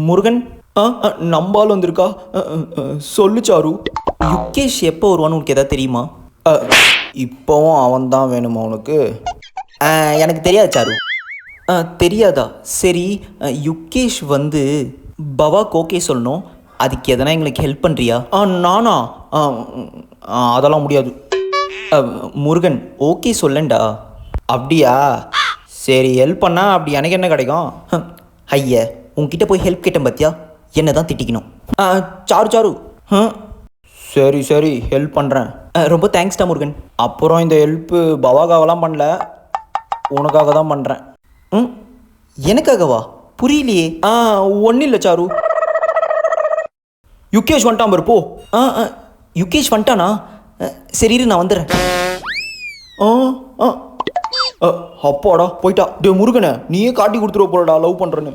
முருகன் நம்பால் வந்திருக்கா. சொல்லு சாரு. யுகேஷ் எப்போ வருவான்னு உனக்கு எதாவது தெரியுமா? இப்போவும் அவன் தான் வேணுமா உனக்கு? எனக்கு தெரியாது சாரு. தெரியாதா? சரி, யுகேஷ் வந்து பவாக்கு ஓகே சொல்லணும். அதுக்கு எதனா எங்களுக்கு ஹெல்ப் பண்ணுறியா? நானா? அதெல்லாம் முடியாது. முருகன் ஓகே சொல்லண்டா. அப்படியா? சரி, ஹெல்ப் பண்ணா அப்படி எனக்கு என்ன கிடைக்கும்? ஐயா, உங்ககிட்ட போய் ஹெல்ப் கேட்டேன் பார்த்தியா, என்ன தான் திட்டிக்கணும். Sir sir. சரி சரி, ஹெல்ப் பண்ணுறேன். ரொம்ப தேங்க்ஸ்டா முருகன். அப்புறம் இந்த ஹெல்ப்பு பவாகாவெல்லாம் பண்ணல, உனக்காக தான் பண்ணுறேன். எனக்காகவா? புரியலையே. ஒன்றும் இல்லை சாரு. யுகேஷ் வந்துட்டான் பாரு, போ. யுகேஷ் வந்துட்டானா? சரி நான் வந்துடுறேன். அப்பாடா போயிட்டா. டே முருகனை, நீயே காட்டி கொடுத்துருவ போலடா லவ் பண்ணுறேன்னு.